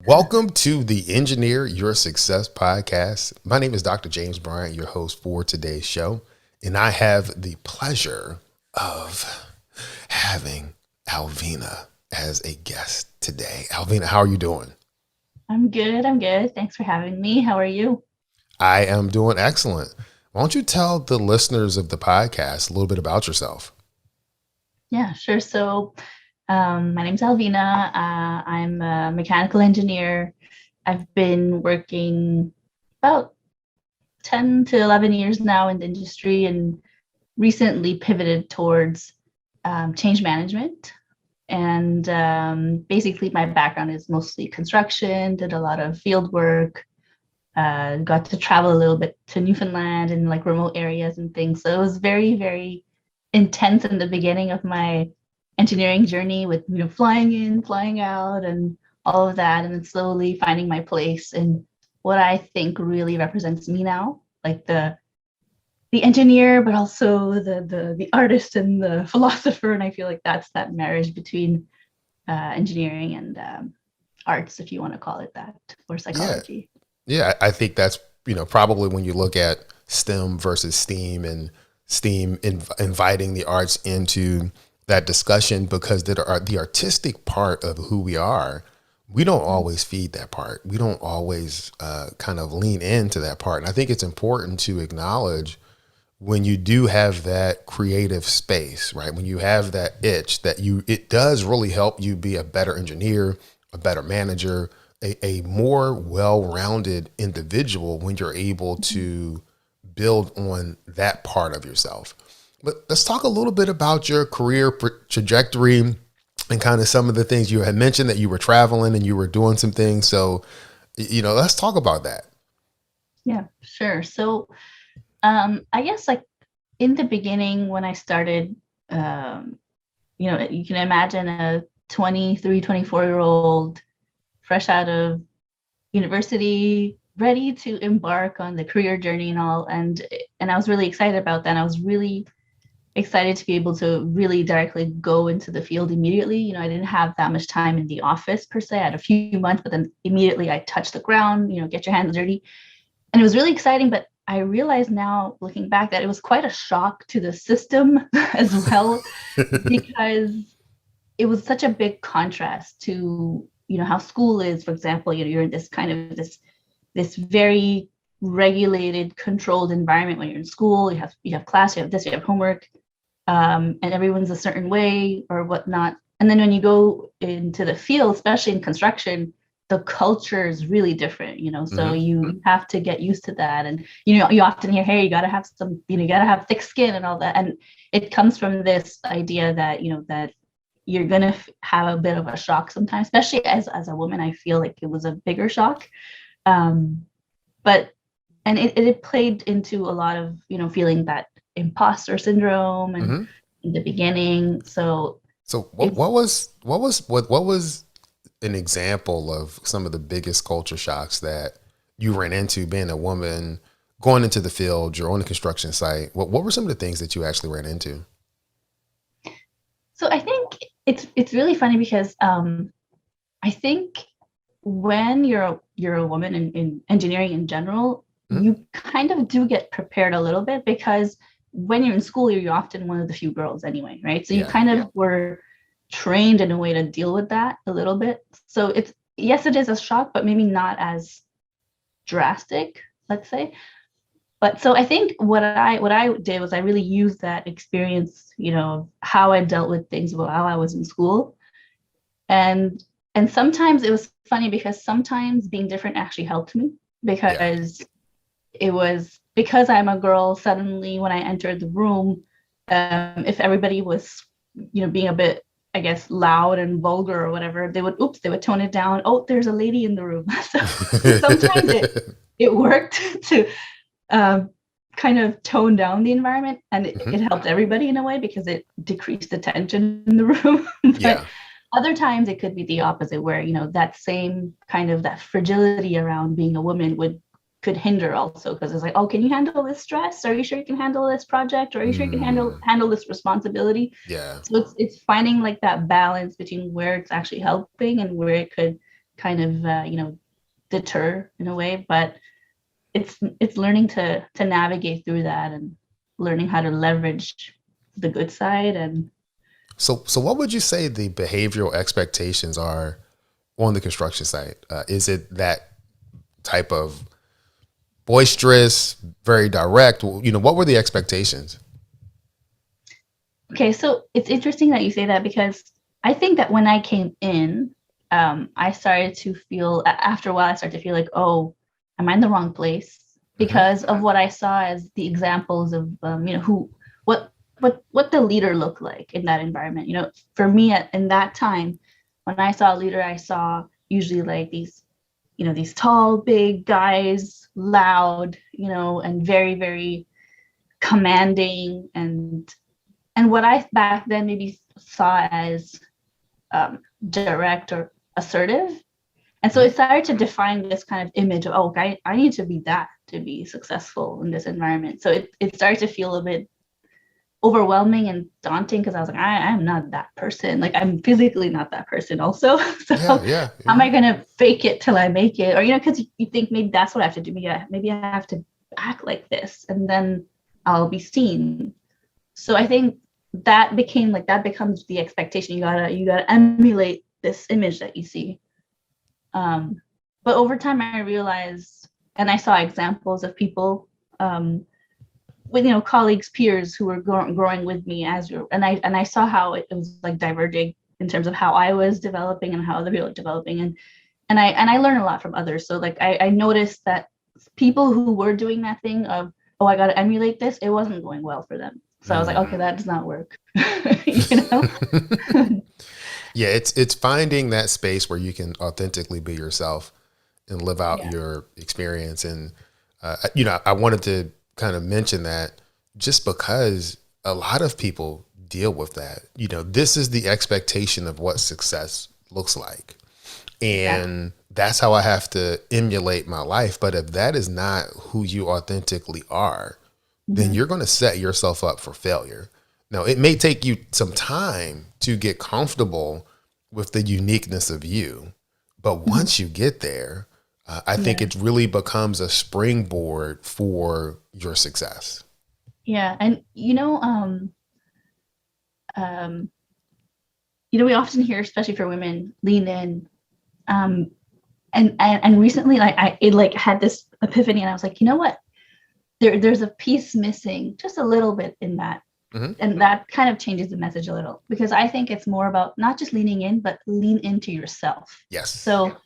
Welcome to the Engineer Your Success podcast. My name is Dr. James Bryant, your host for today's show, and I have the pleasure of having Alvina as a guest today. Alvina, how are you doing? I'm good. I'm good. Thanks for having me. How are you? I am doing excellent. Why don't you tell the listeners of the podcast a little bit about yourself? Yeah, sure. My name's Alvina. I'm a mechanical engineer. I've been working about 10 to 11 years now in the industry and recently pivoted towards change management. And basically, my background is mostly construction, did a lot of field work, got to travel a little bit to Newfoundland and like remote areas and things. So it was very, very intense in the beginning of my engineering journey with flying in, flying out, and all of that, and then slowly finding my place in what I think really represents me now, like the engineer, but also the artist and the philosopher. And I feel like that's that marriage between engineering and arts, if you want to call it that, or Yeah, psychology. yeah, I think that's, probably when you look at STEM versus STEAM and STEAM inviting the arts into that discussion because the artistic part of who we are, we don't always feed that part. We don't always kind of lean into that part. And I think it's important to acknowledge when you do have that creative space, right? When you have that itch it does really help you be a better engineer, a better manager, a more well-rounded individual when you're able to build on that part of yourself. But let's talk a little bit about your career trajectory and kind of some of the things you had mentioned that you were traveling and you were doing some things. So, let's talk about that. Yeah, sure. I guess like in the beginning when I started, um, you can imagine a 23, 24-year-old fresh out of university, ready to embark on the career journey and all. And I was really excited about that. And I was really excited to be able to really directly go into the field immediately. I didn't have that much time in the office per se. I had a few months, but then immediately I touched the ground, get your hands dirty. And it was really exciting, but I realize now looking back that it was quite a shock to the system as well, because it was such a big contrast to how school is. For example, you're in this kind of this very regulated, controlled environment. When you're in school, you have class, you have this, you have homework, and everyone's a certain way or whatnot. And then when you go into the field, especially in construction, the culture is really different, so Hmm. you have to get used to that. And you often hear, hey, you got to have some, you got to have thick skin and all that. And it comes from this idea that that you're going to have a bit of a shock sometimes, especially as a woman. I feel like it was a bigger shock. um but and it played into a lot of feeling that imposter syndrome and Hmm. in the beginning. So So it's what was an example of some of the biggest culture shocks that you ran into being a woman going into the field, you're on the construction site? What were some of the things that you actually ran into? so I think it's really funny because I think when you're a woman in engineering in general, Hmm. you kind of do get prepared a little bit, because when you're in school, you're often one of the few girls anyway, right? So you Yeah. kind of were trained in a way to deal with that a little bit. So it's, yes, it is a shock, but maybe not as drastic, let's say. But so I think what I did was I really used that experience, how I dealt with things while I was in school. And sometimes it was funny because sometimes being different actually helped me, Yeah. because it was because I'm a girl. Suddenly when I entered the room, if everybody was being a bit, I guess, loud and vulgar or whatever, they would tone it down. Oh, there's a lady in the room. So sometimes it worked to um, kind of tone down the environment, and Hmm. it helped everybody in a way because it decreased the tension in the room. But Yeah. other times it could be the opposite, where that same kind of that fragility around being a woman could hinder also, because it's like, oh, can you handle this stress? Are you sure you can handle this project? Or are you sure you can handle Mm, handle this responsibility? yeah. So it's finding like that balance between where it's actually helping and where it could kind of deter in a way, but it's learning to navigate through that and learning how to leverage the good side. And So what would you say the behavioral expectations are on the construction site? Is it that type of boisterous, very direct? What were the expectations? okay, so it's interesting that you say that, because I think that when I came in, I started to feel, after a while, I started to feel like, oh, am I in the wrong place? Because of what I saw as the examples of, what the leader looked like in that environment. For me in that time, when I saw a leader, I saw usually like these tall, big guys, loud, and very, very commanding, and what I back then maybe saw as direct or assertive. And so it started to define this kind of image of, oh, I need to be that to be successful in this environment. So it started to feel a bit overwhelming and daunting, because I was like, I'm not that person. Like, I'm physically not that person also. So Yeah. how am I going to fake it till I make it? Or, because you think maybe that's what I have to do. Maybe I have to act like this, and then I'll be seen. So I think that becomes the expectation. You gotta emulate this image that you see. But over time, I realized, and I saw examples of people with colleagues, peers who were growing with me and I saw how it was like diverging in terms of how I was developing and how other people were developing, and I learned a lot from others. So like I noticed that people who were doing that thing of, oh, I gotta emulate this, it wasn't going well for them. So I was like, okay, that does not work. Yeah, it's finding that space where you can authentically be yourself and live out your experience. And I wanted to kind of mention that just because a lot of people deal with that. This is the expectation of what success looks like, and that's how I have to emulate my life. But if that is not who you authentically are, then you're going to set yourself up for failure. Now, it may take you some time to get comfortable with the uniqueness of you, but once you get there, I think it really becomes a springboard for your success. Yeah, and we often hear, especially for women, lean in. And recently, it had this epiphany, and I was like, you know what? There's a piece missing, just a little bit in that. And that kind of changes the message a little, because I think it's more about not just leaning in, but lean into yourself. Yes. So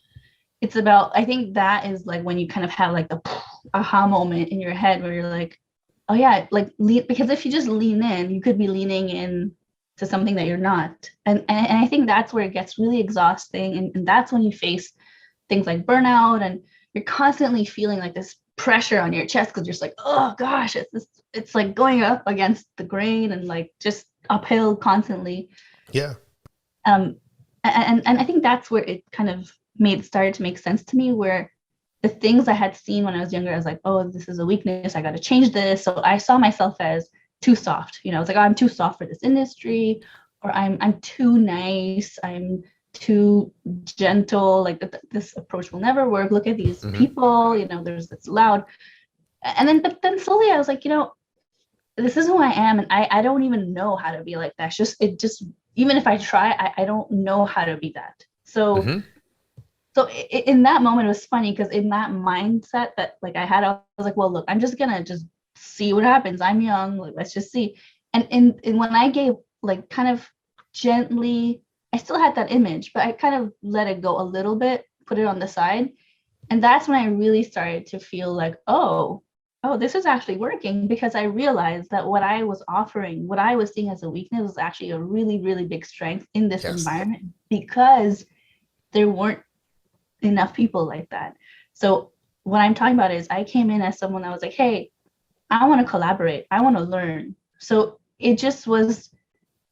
it's about, I think that is like when you kind of have like the aha moment in your head where you're like, oh yeah, like because if you just lean in, you could be leaning in to something that you're not. And I think that's where it gets really exhausting. And that's when you face things like burnout, and you're constantly feeling like this pressure on your chest, because you're just like, oh gosh, it's like going up against the grain and like just uphill constantly. Yeah. And I think that's where it kind of started to make sense to me, where the things I had seen when I was younger, I was like, oh, this is a weakness, I got to change this. So I saw myself as too soft. I was like, oh, I'm too soft for this industry, or I'm too nice, I'm too gentle, like this approach will never work. Look at these people, it's loud. But then slowly I was like, this is who I am, and I don't even know how to be like that. Even if I try, I don't know how to be that. So in that moment, it was funny, because in that mindset that like I had, I was like, well, look, I'm just gonna just see what happens. I'm young, like, let's just see. And when I gave, like, kind of gently, I still had that image, but I kind of let it go a little bit, put it on the side. And that's when I really started to feel like, oh, this is actually working, because I realized that what I was offering, what I was seeing as a weakness, was actually a really, really big strength in this environment, because there weren't enough people like that. So what I'm talking about is, I came in as someone that was like, hey, I want to collaborate, I want to learn. So it just was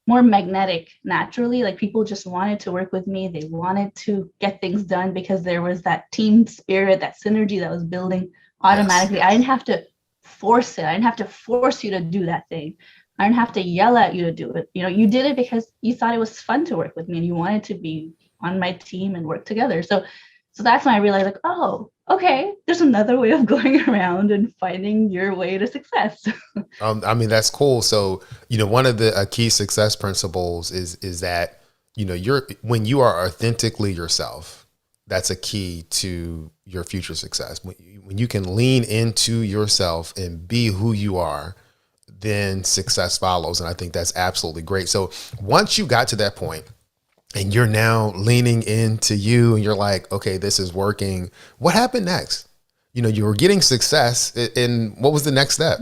more magnetic naturally. Like, people just wanted to work with me. They wanted to get things done, because there was that team spirit, that synergy that was building automatically. I didn't have to force it. I didn't have to force you to do that thing. I didn't have to yell at you to do it. You did it because you thought it was fun to work with me, and you wanted to be on my team and work together. So So that's when I realized, like, oh, okay, there's another way of going around and finding your way to success. I mean, that's cool. So, one of the key success principles is that, when you are authentically yourself, that's a key to your future success. When you can lean into yourself and be who you are, then success follows. And I think that's absolutely great. So once you got to that point and you're now leaning into you and you're like, okay, this is working, what happened next? You were getting success, and what was the next step?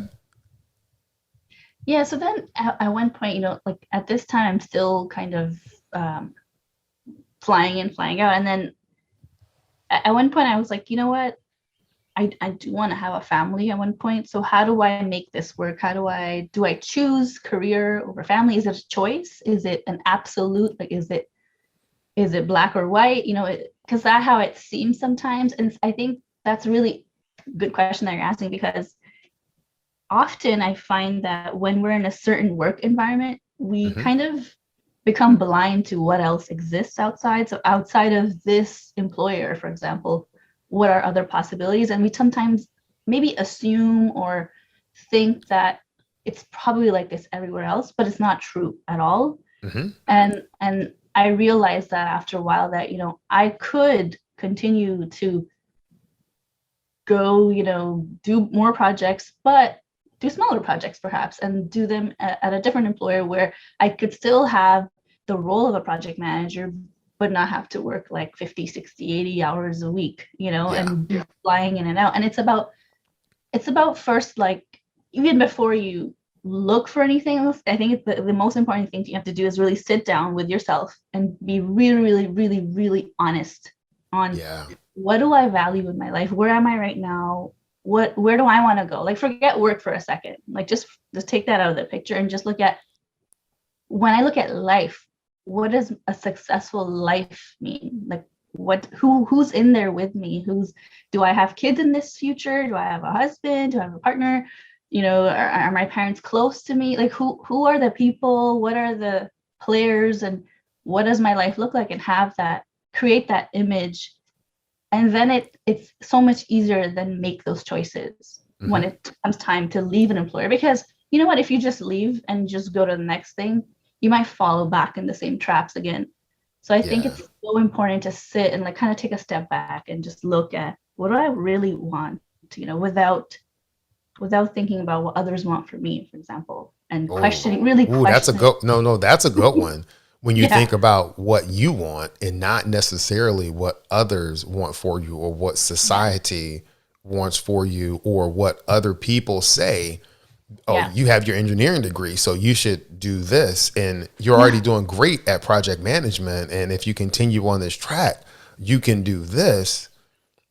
Yeah, so then at one point, like at this time, I'm still kind of um, flying in, flying out. And then at one point, I was like, you know what? I do want to have a family at one point. So how do I make this work? Do I choose career over family? Is it a choice? Is it an absolute? Like, is it black or white? Because that's how it seems sometimes. And I think that's a really good question that you're asking, because often I find that when we're in a certain work environment, we Hmm. kind of become blind to what else exists outside. So outside of this employer, for example, what are other possibilities? And we sometimes maybe assume or think that it's probably like this everywhere else, but it's not true at all. Hmm. And I realized that after a while that, I could continue to go, do more projects, but do smaller projects perhaps, and do them at a different employer where I could still have the role of a project manager, but not have to work like 50, 60, 80 hours a week, Yeah. and be flying in and out. And it's about first, like, even before you look for anything else, I think the most important thing you have to do is really sit down with yourself and be really, really, really, really honest on Yeah. what do I value in my life? Where am I right now? Where do I want to go? Like, forget work for a second. Like, just take that out of the picture and just look at, when I look at life, what does a successful life mean? Like, who's in there with me? Do I have kids in this future? Do I have a husband? Do I have a partner? Are my parents close to me? Like, who are the people? What are the players? And what does my life look like? And create that image. And then it's so much easier than make those choices when Hmm. it comes time to leave an employer. Because you know what, if you just leave and just go to the next thing, you might fall back in the same traps again. So I think Yeah. it's so important to sit and like kind of take a step back and just look at, what do I really want, without thinking about what others want for me, for example, and Oh, really ooh, that's a questioning. go. No, no, that's a good one. When you Yeah. think about what you want and not necessarily what others want for you or what Yeah. society wants for you or what other people say, oh, Yeah. you have your engineering degree, so you should do this. And you're already Yeah. doing great at project management. And if you continue on this track, you can do this.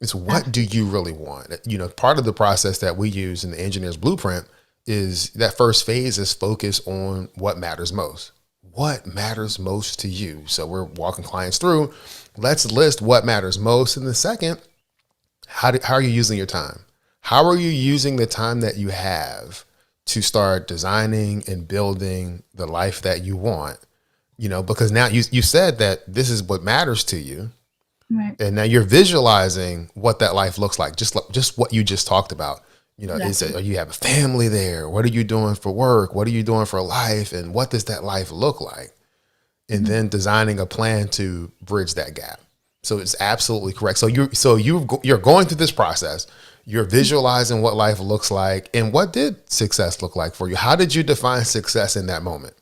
It's what do Absolutely. you really want? Part of the process that we use in the engineer's blueprint is that first phase is focus on what matters most. What matters most to you? So we're walking clients through. Let's list what matters most. And the second, how are you using your time? How are you using the time that you have to start designing and building the life that you want? Because now you said that this is what matters to you, Right. and now you're visualizing what that life looks like, just what you just talked about. Is it, Exactly. or you have a family there? What are you doing for work? What are you doing for life? And what does that life look like? And Mhm. then designing a plan to bridge that gap. So it's absolutely correct. So you're going through this process. You're visualizing what life looks like. And what did success look like for you? How did you define success in that moment?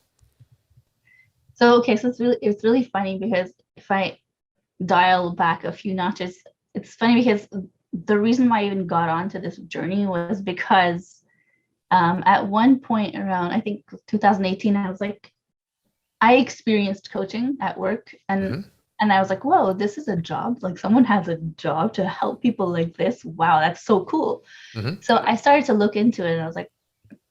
So okay, so it's really funny, because if I dial back a few notches, it's funny because the reason why I even got onto this journey was because at one point around, I think 2018, I was like, I experienced coaching at work, and Hmm. I was like, whoa, this is a job. Like, someone has a job to help people like this. Wow, that's so cool. Hmm. So I started to look into it, and I was like,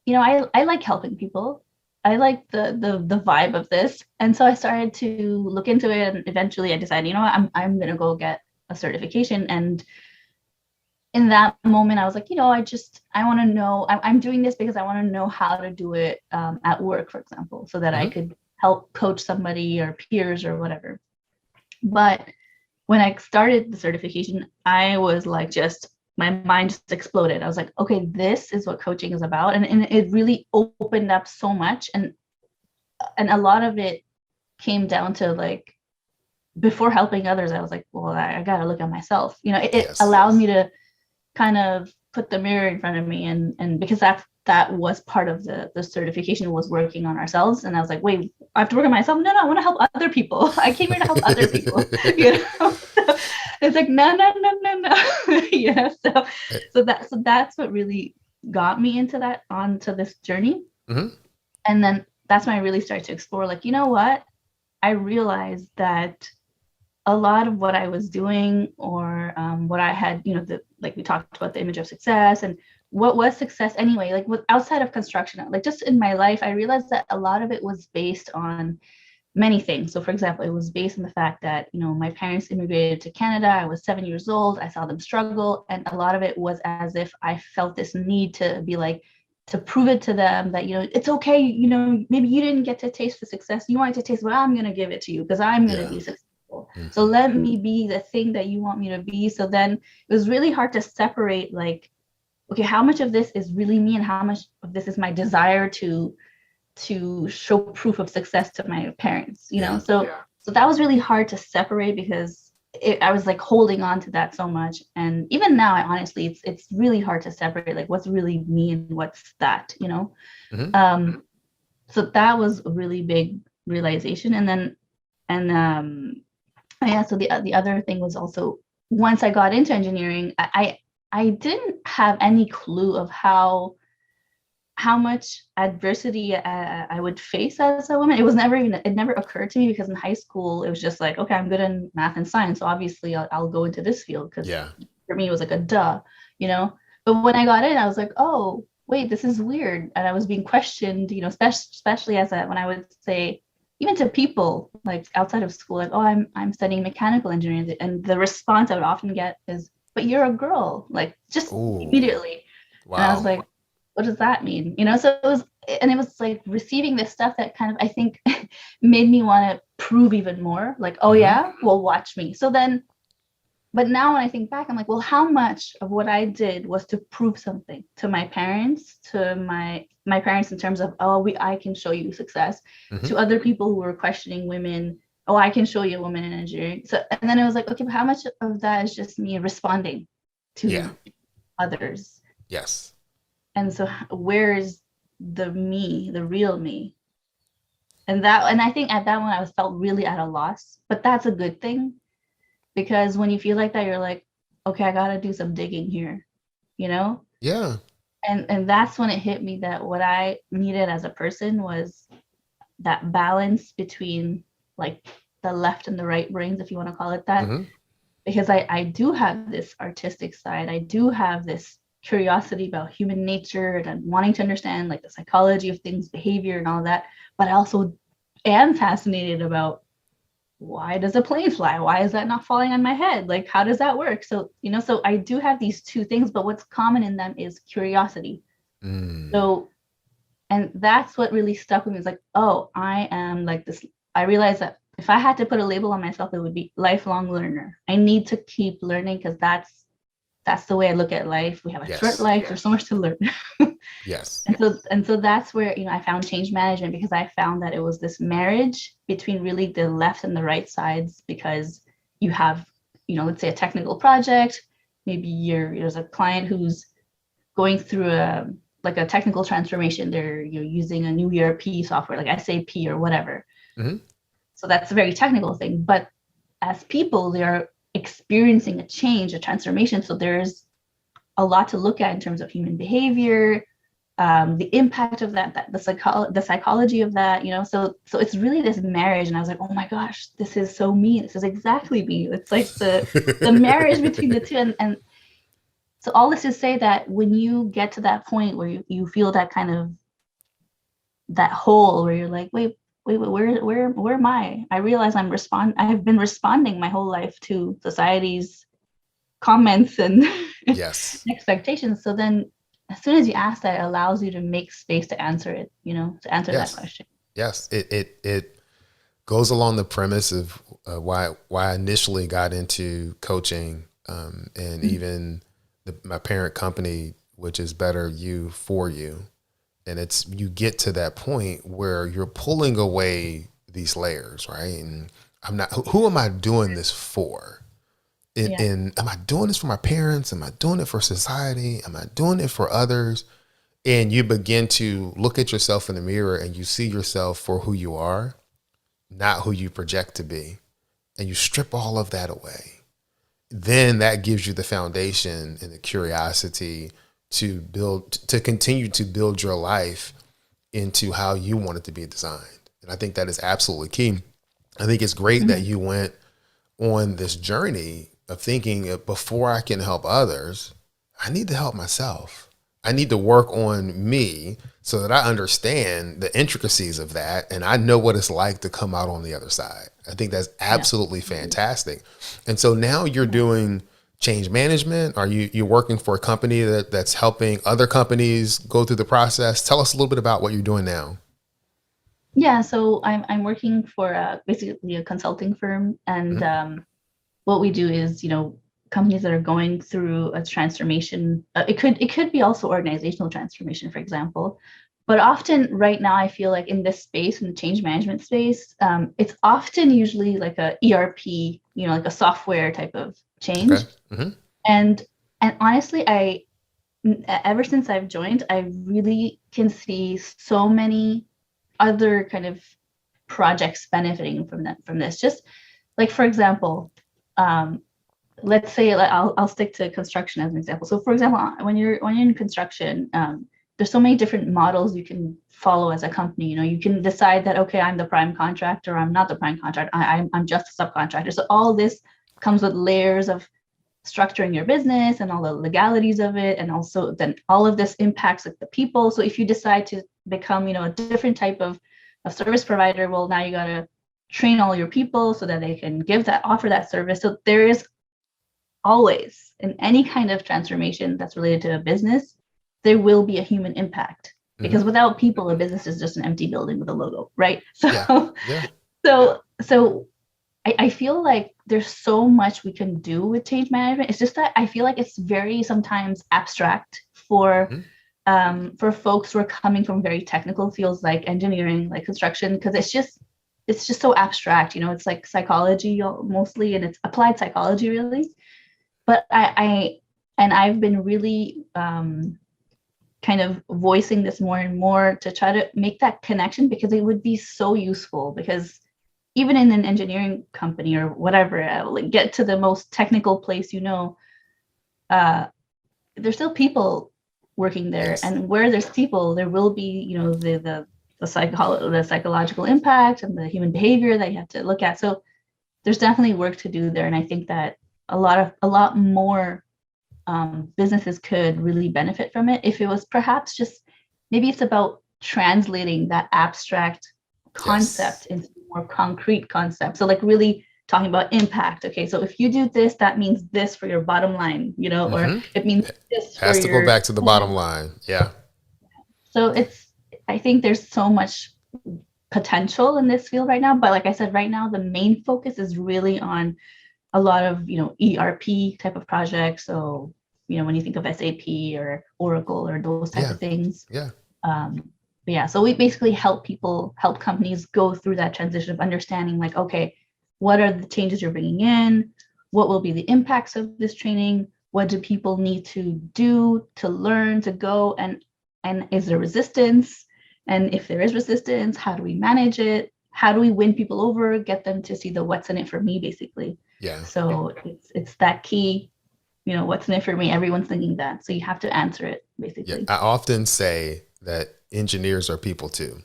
I like helping people. I like the vibe of this. And so I started to look into it, and eventually I decided, what, I'm gonna go get a certification. And in that moment, I was like, I want to know, I'm doing this because I want to know how to do it at work, for example, so that I Hmm. could help coach somebody or peers or whatever. But when I started the certification, I was like, just my mind just exploded. I was like, okay, this is what coaching is about. And it really opened up so much. And a lot of it came down to like, before helping others, I was like, well, I got to look at myself. You know, it allowed me to kind of put the mirror in front of me. And because that was part of the certification, was working on ourselves. And I was like, wait, I have to work on myself? No, I want to help other people. I came here to help other people. You know, it's like, no. Yeah. So that's what really got me onto this journey. Mm-hmm. And then that's when I really started to explore, like, you know what? I realized that a lot of what I was doing, or what I had, you know, like we talked about the image of success, and what was success anyway, like with outside of construction, like just in my life, I realized that a lot of it was based on many things. So for example, it was based on the fact that, you know, my parents immigrated to Canada. I was 7 years old. I saw them struggle. And a lot of it was as if I felt this need to be like, to prove it to them that, you know, it's okay. You know, maybe you didn't get to taste the success you wanted to taste, but I'm going to give it to you because I'm going to be successful. Mm-hmm. So let me be the thing that you want me to be. So then it was really hard to separate, like, okay, how much of this is really me and how much of this is my desire to show proof of success to my parents, you know? So that was really hard to separate, because I was like holding on to that so much. And even now, honestly, it's really hard to separate, like, what's really me and what's that, you know? Mm-hmm. So that was a really big realization. And then, so the other thing was also, once I got into engineering, I didn't have any clue of how much adversity I would face as a woman. It never occurred to me, because in high school, it was just like, okay, I'm good in math and science, so obviously I'll go into this field, because for me, it was like a duh, you know? But when I got in, I was like, oh, wait, this is weird. And I was being questioned, you know, especially when I would say, even to people like outside of school, like, oh, I'm studying mechanical engineering. And the response I would often get is, but you're a girl, like, just immediately. Wow. And I was like, what does that mean? You know, so it was like receiving this stuff that kind of, I think, made me want to prove even more, like, oh, yeah, well, watch me. So then, but now when I think back, I'm like, well, how much of what I did was to prove something to my parents, to my parents, in terms of, oh, I can show you success, to other people who were questioning women, oh, I can show you a woman in engineering. So, and then it was like, okay, but how much of that is just me responding to others? Yes. And so where is the me, the real me? And I think at that one, I felt really at a loss, but that's a good thing, because when you feel like that, you're like, okay, I got to do some digging here, you know? Yeah. And that's when it hit me that what I needed as a person was that balance between, like, the left and the right brains, if you want to call it that. Because I do have this artistic side. I do have this curiosity about human nature and wanting to understand, like, the psychology of things, behavior and all that. But I also am fascinated about, why does a plane fly? Why is that not falling on my head? Like, how does that work? So, you know, so I do have these two things, but what's common in them is curiosity. So, and that's what really stuck with me. It's like, oh, I am like this. I realized that if I had to put a label on myself, it would be lifelong learner. I need to keep learning, because that's the way I look at life. We have a short life. There's so much to learn. Yes. And so that's where, you know, I found change management, because I found that it was this marriage between really the left and the right sides, because you have, you know, let's say a technical project, maybe there's a client who's going through a technical transformation. They're, you know, using a new ERP software, like SAP or whatever. So that's a very technical thing. But as people, they are experiencing a change, a transformation. So there's a lot to look at in terms of human behavior, the impact of that, the psychology of that, you know. So it's really this marriage. And I was like, oh my gosh, this is so me. This is exactly me. It's like the marriage between the two. And so all this to say that when you get to that point where you feel that kind of that hole where you're like, wait, where am I? I realize I've been responding my whole life to society's comments and expectations. So then as soon as you ask that, it allows you to make space to answer it, you know, to answer that question. Yes. It goes along the premise of why I initially got into coaching, and even my parent company, which is Better You for You. And it's, you get to that point where you're pulling away these layers, right? And who am I doing this for? And am I doing this for my parents? Am I doing it for society? Am I doing it for others? And you begin to look at yourself in the mirror and you see yourself for who you are, not who you project to be. And you strip all of that away. Then that gives you the foundation and the curiosity to continue to build your life into how you want it to be designed. And I think that is absolutely key. I think it's great that you went on this journey of thinking, before I can help others, I need to help myself. I need to work on me so that I understand the intricacies of that. And I know what it's like to come out on the other side. I think that's absolutely fantastic. And so now you're doing change management. Are you're working for a company that's helping other companies go through the process? Tell us a little bit about what you're doing now. Yeah, so I'm working for basically a consulting firm, and what we do is, companies that are going through a transformation. It could be also organizational transformation, for example. But often right now, I feel like in this space, in the change management space, it's often usually like a ERP, like a software type of change. Okay. Mm-hmm. And honestly, ever since I've joined, I really can see so many other kind of projects benefiting from this. Just like, for example, let's say, I'll stick to construction as an example. So for example, when you're in construction, there's so many different models you can follow as a company. You can decide that, okay, I'm the prime contractor, I'm not the prime contractor, I'm just a subcontractor. So all this comes with layers of structuring your business and all the legalities of it, and also then all of this impacts like the people. So if you decide to become, a different type of service provider, well, now you got to train all your people so that they can offer that service. So there is always, in any kind of transformation that's related to a business, there will be a human impact, because without people, a business is just an empty building with a logo, right? So, so I feel like there's so much we can do with change management. It's just that I feel like it's very sometimes abstract for folks who are coming from very technical fields like engineering, like construction, because it's just so abstract. It's like psychology mostly, and it's applied psychology really. But I've been really kind of voicing this more and more to try to make that connection, because it would be so useful. Because even in an engineering company or whatever, like get to the most technical place, there's still people working there. Yes. And where there's people, there will be, the psychological impact and the human behavior that you have to look at. So there's definitely work to do there. And I think that a lot more businesses could really benefit from it if it was perhaps just, maybe it's about translating that abstract concept into more concrete concept. So like really talking about impact. Okay, so if you do this, that means this for your bottom line, or it means this has to go back to the bottom line. Yeah. So I think there's so much potential in this field right now. But like I said, right now, the main focus is really on a lot of, ERP type of projects. So, when you think of SAP or Oracle or those type of things. Yeah. So we basically help companies go through that transition of understanding, like, okay, what are the changes you're bringing in? What will be the impacts of this training? What do people need to do to learn, to go? And is there resistance? And if there is resistance, how do we manage it? How do we win people over, get them to see the what's in it for me, basically? Yeah. So it's that key, what's in it for me? Everyone's thinking that. So you have to answer it, basically. Yeah. I often say that engineers are people too,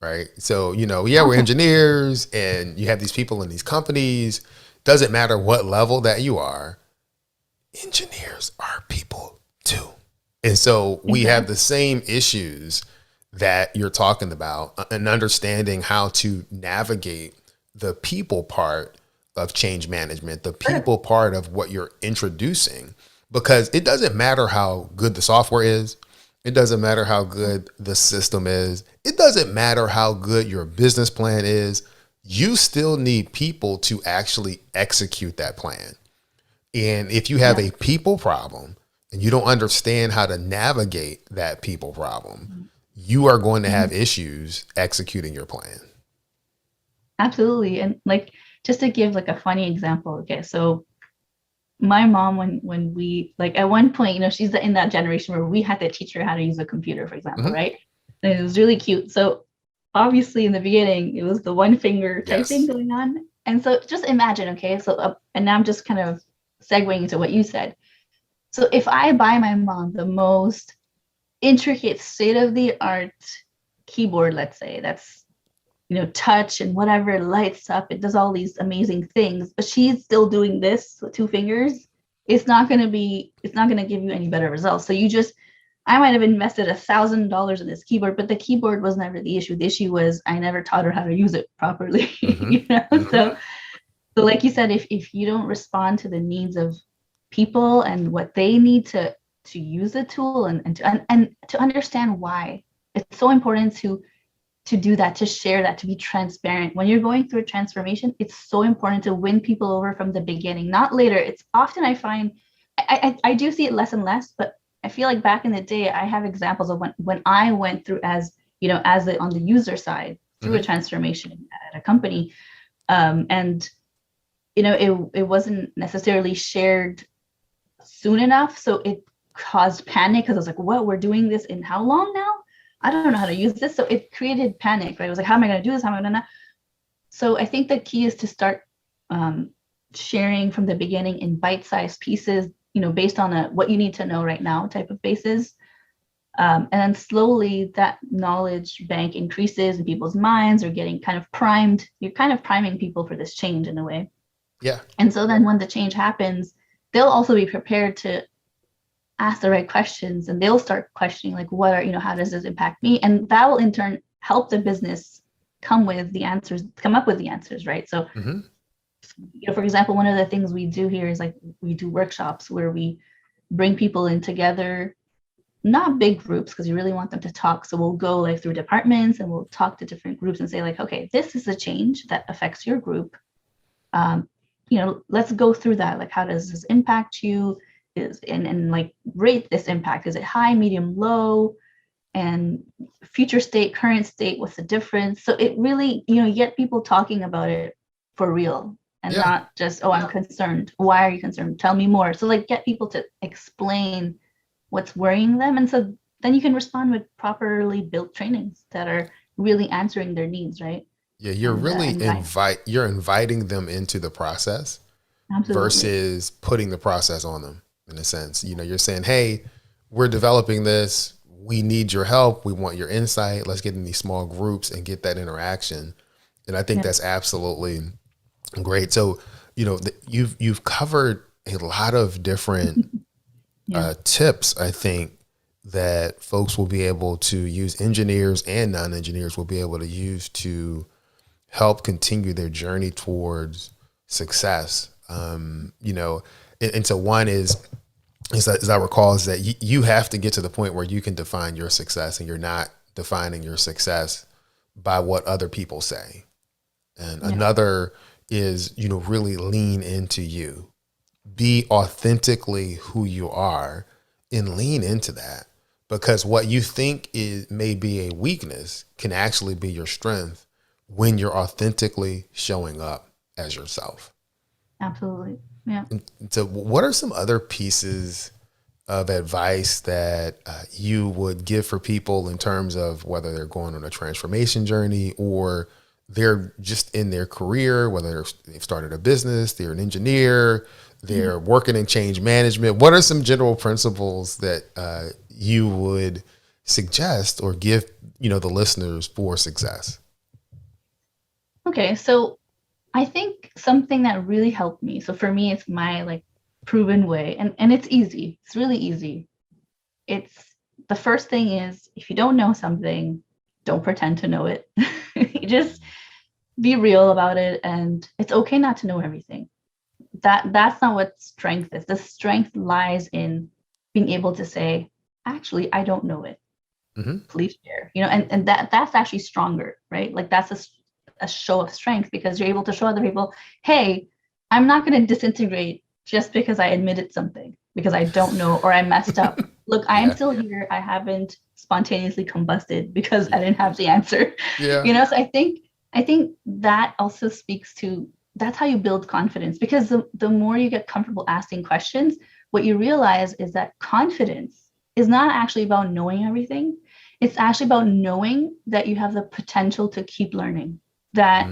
right? So, we're engineers, and you have these people in these companies. Doesn't matter what level that you are, engineers are people too. And so we have the same issues that you're talking about, and understanding how to navigate the people part of change management, the people part of what you're introducing, because it doesn't matter how good the software is. It doesn't matter how good the system is. It doesn't matter how good your business plan is. you still need people to actually execute that plan. And if you have Yeah. a people problem and you don't understand how to navigate that people problem, you are going to have issues executing your plan. Absolutely. And like, just to give like a funny example, okay, so my mom, when we like at one point, she's in that generation where we had to teach her how to use a computer, for example, Mm-hmm. right? And it was really cute. So obviously in the beginning, it was the one finger typing Yes. going on. And so just imagine, okay, so and now I'm just kind of segueing into what you said. So if I buy my mom the most intricate state of the art keyboard, let's say, that's touch and whatever lights up, it does all these amazing things, but she's still doing this with two fingers, it's not going to give you any better results. So I might have invested $1,000 in this keyboard, but the keyboard was never the issue. The issue was I never taught her how to use it properly. Mm-hmm. Mm-hmm. So like you said, if you don't respond to the needs of people and what they need to use the tool and to understand why, it's so important to do that, to share that, to be transparent. When you're going through a transformation, it's so important to win people over from the beginning, not later. It's often I find I do see it less and less, but I feel like back in the day, I have examples of when I went through as on the user side through a Mm-hmm. transformation at a company, and it wasn't necessarily shared soon enough, so it caused panic because I was like, "What? We're doing this in how long now? I don't know how to use this." So it created panic, right? I was like, "How am I going to do this? How am I going to?" So I think the key is to start sharing from the beginning in bite-sized pieces, based on what you need to know right now type of basis. And then slowly that knowledge bank increases and people's minds are getting kind of primed. You're kind of priming people for this change in a way. Yeah. And so then when the change happens, they'll also be prepared to ask the right questions, and they'll start questioning like, how does this impact me? And that will in turn help the business come up with the answers, right? So, Mm-hmm. for example, one of the things we do here is like we do workshops where we bring people in together, not big groups because you really want them to talk. So we'll go like through departments and we'll talk to different groups and say like, okay, this is a change that affects your group. Um, let's go through that. Like, how does this impact you? And like rate this impact. Is it high, medium, low? And future state, current state, what's the difference? So it really, you get people talking about it for real and Yeah. not just, oh, I'm concerned. Why are you concerned? Tell me more. So like get people to explain what's worrying them. And so then you can respond with properly built trainings that are really answering their needs, right? Yeah. You're And really guide. you're inviting them into the process Absolutely. versus putting the process on them in a sense. You're saying, hey, we're developing this. We need your help. We want your insight. Let's get in these small groups and get that interaction. And I think Yeah. that's absolutely great. So, you've covered a lot of different Yeah. tips, I think, that folks will be able to use, engineers and non-engineers will be able to use to help continue their journey towards success. And so one is, as I recall, is that you have to get to the point where you can define your success and you're not defining your success by what other people say. And Yeah. another is, really lean into you, be authentically who you are and lean into that, because what you think is may be a weakness can actually be your strength when you're authentically showing up as yourself. Absolutely. Yeah. And so what are some other pieces of advice that you would give for people in terms of whether they're going on a transformation journey or they're just in their career, whether they've started a business, they're an engineer, they're working in change management? What are some general principles that you would suggest or give, the listeners for success? Okay. So I think something that really helped me. So for me, it's my like proven way, and it's easy. It's really easy. It's the first thing is if you don't know something, don't pretend to know it. You just be real about it, and it's okay not to know everything. That's not what strength is. The strength lies in being able to say, actually, I don't know it. Mm-hmm. Please share. And that's actually stronger, right? Like that's a show of strength, because you're able to show other people, hey, I'm not going to disintegrate just because I admitted something, because I don't know or I messed up. Look, I am still here. I haven't spontaneously combusted because I didn't have the answer. Yeah. So I think that also speaks to, that's how you build confidence, because the more you get comfortable asking questions, what you realize is that confidence is not actually about knowing everything. It's actually about knowing that you have the potential to keep learning. That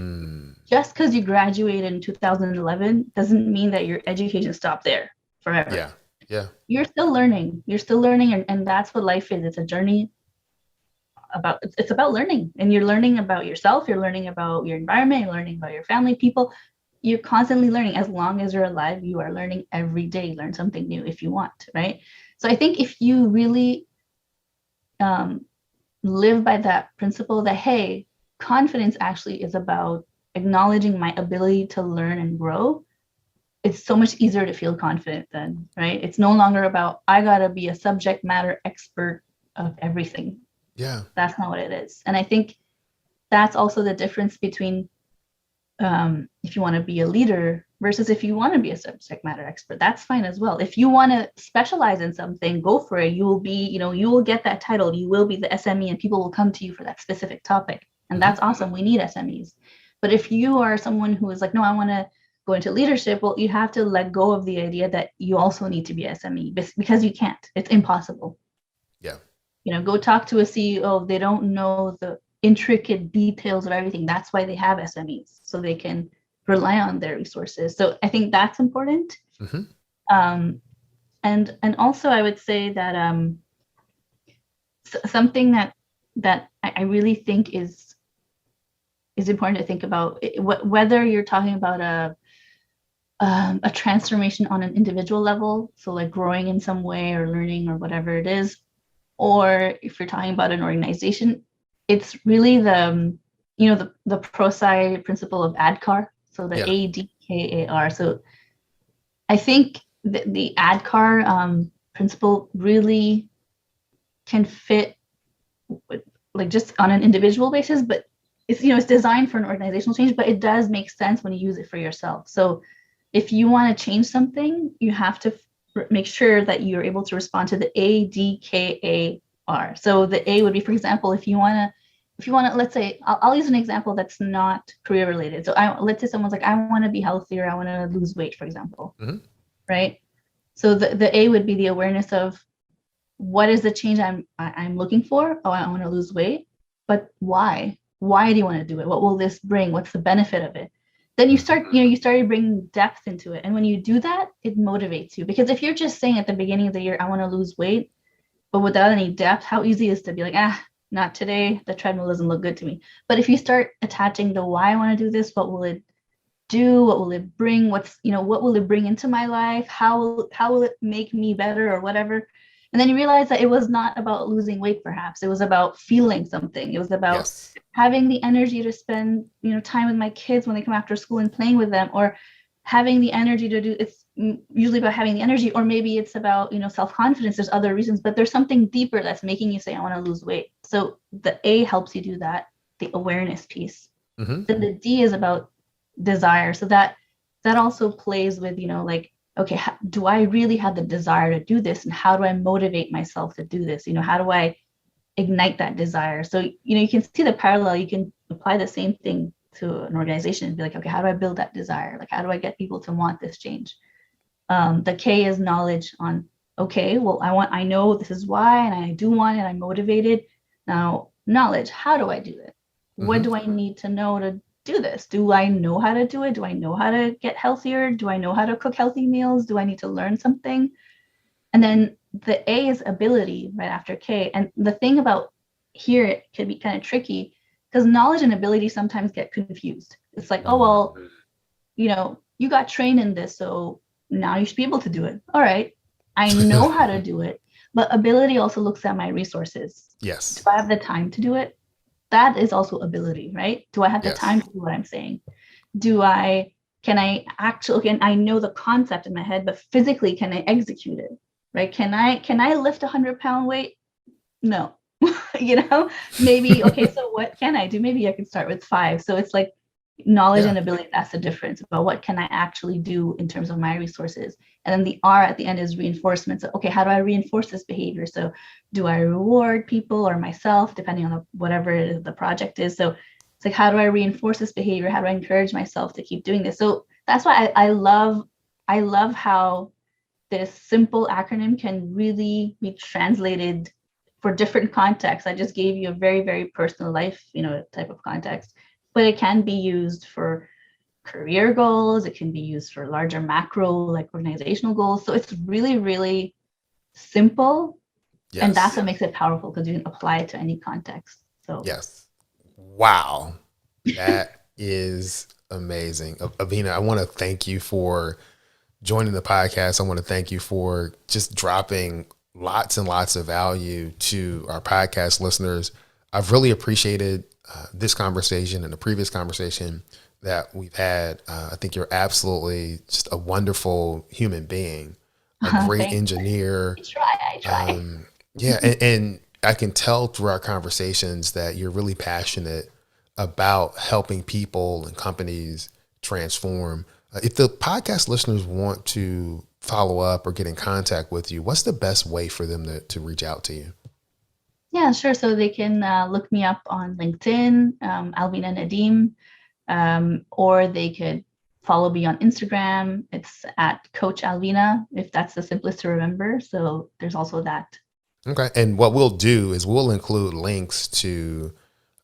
just because you graduated in 2011 doesn't mean that your education stopped there forever. Yeah. Yeah. You're still learning. And that's what life is. It's a journey it's about learning, and you're learning about yourself. You're learning about your environment. You're learning about your family, people. You're constantly learning. As long as you're alive, you are learning every day. Learn something new if you want, right? So I think if you really live by that principle that, hey, confidence actually is about acknowledging my ability to learn and grow, it's so much easier to feel confident then, right? It's no longer about, I gotta be a subject matter expert of everything. Yeah. That's not what it is. And I think that's also the difference between if you want to be a leader versus if you want to be a subject matter expert. That's fine as well. If you want to specialize in something, go for it. You will be, you will get that title. You will be the SME, and people will come to you for that specific topic. And that's awesome. We need SMEs. But if you are someone who is like, no, I want to go into leadership, well, you have to let go of the idea that you also need to be SME, because you can't. It's impossible. Yeah. Go talk to a CEO. They don't know the intricate details of everything. That's why they have SMEs, so they can rely on their resources. So I think that's important. And also I would say that something that I really think is important to think about, whether you're talking about a transformation on an individual level, so like growing in some way or learning or whatever it is, or if you're talking about an organization, it's really the PROSCI principle of ADKAR, so the ADKAR. So I think the ADKAR principle really can fit like just on an individual basis, but it's designed for an organizational change, but it does make sense when you use it for yourself. So if you want to change something, you have to make sure that you're able to respond to the ADKAR. So the A would be, for example, if you want to, let's say, I'll use an example that's not career related. So let's say someone's like, I want to be healthier, I want to lose weight, for example, right? So the A would be the awareness of, what is the change I'm looking for? Oh, I want to lose weight, but why? Why do you want to do it? What will this bring? What's the benefit of it? Then you started bringing depth into it. And when you do that, it motivates you. Because if you're just saying at the beginning of the year, I want to lose weight, but without any depth, how easy it is to be like, not today, the treadmill doesn't look good to me. But if you start attaching the why I want to do this, what will it do? What will it bring? What will it bring into my life? How will it make me better or whatever? And then you realize that it was not about losing weight, perhaps. It was about feeling something. It was about having the energy to spend, time with my kids when they come after school and playing with them, or having the energy to do, it's usually about having the energy, or maybe it's about, self-confidence. There's other reasons, but there's something deeper that's making you say, I want to lose weight. So the A helps you do that, the awareness piece. Then the D is about desire. So that also plays with, okay, do I really have the desire to do this? And how do I motivate myself to do this? How do I ignite that desire? So, you can see the parallel. You can apply the same thing to an organization and be like, okay, how do I build that desire? Like, how do I get people to want this change? The K is knowledge on, okay, well, I know this is why, and I do want it. I'm motivated. Now, knowledge, how do I do it? What do I need to know to do this? Do I know how to do it? Do I know how to get healthier? Do I know how to cook healthy meals? Do I need to learn something? And then the A is ability right after K. And the thing about here, it can be kind of tricky because knowledge and ability sometimes get confused. It's like, oh, well, you got trained in this, so now you should be able to do it. All right, I know how to do it. But ability also looks at my resources. Yes. Do I have the time to do it? That is also ability, right? Do I have the time to do what I'm saying? Can I know the concept in my head, but physically, can I execute it? Right? Can I lift 100-pound weight? No. Maybe, okay, so what can I do? Maybe I can start with 5. So it's like, Knowledge Yeah. and ability, that's the difference about what can I actually do in terms of my resources. And then the R at the end is reinforcement. So, okay, how do I reinforce this behavior? So do I reward people or myself, depending on whatever the project is? So it's like, how do I reinforce this behavior? How do I encourage myself to keep doing this? So that's why I love how this simple acronym can really be translated for different contexts. I just gave you a very, very personal life, type of context, but it can be used for career goals. It can be used for larger macro, like organizational goals. So it's really, really simple. And that's Yes. what makes it powerful, because you can apply it to any context. So Yes. Wow. That is amazing. Avina, I want to thank you for joining the podcast. I want to thank you for just dropping lots and lots of value to our podcast listeners. I've really appreciated this conversation and the previous conversation that we've had. I think you're absolutely just a wonderful human being, a great engineer. I try. Yeah, and I can tell through our conversations that you're really passionate about helping people and companies transform. If the podcast listeners want to follow up or get in contact with you, what's the best way for them to reach out to you? Yeah, sure. So they can look me up on LinkedIn, Alvina Nadeem, or they could follow me on Instagram. It's at Coach Alvina, if that's the simplest to remember. So there's also that. Okay. And what we'll do is we'll include links to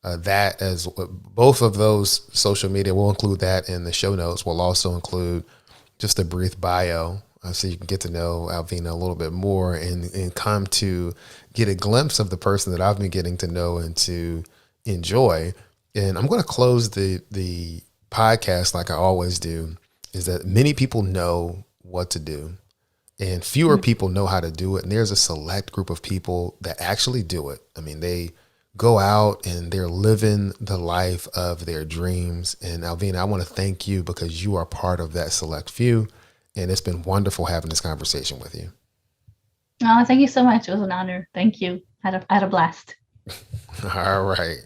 that as both of those social media. We'll include that in the show notes. We'll also include just a brief bio so you can get to know Alvina a little bit more and come to get a glimpse of the person that I've been getting to know and to enjoy. And I'm going to close the podcast like I always do, is that many people know what to do and fewer people know how to do it. And there's a select group of people that actually do it. I mean, they go out and they're living the life of their dreams. And Alvina, I want to thank you because you are part of that select few. And it's been wonderful having this conversation with you. Oh, thank you so much. It was an honor. Thank you. I had a blast. All right.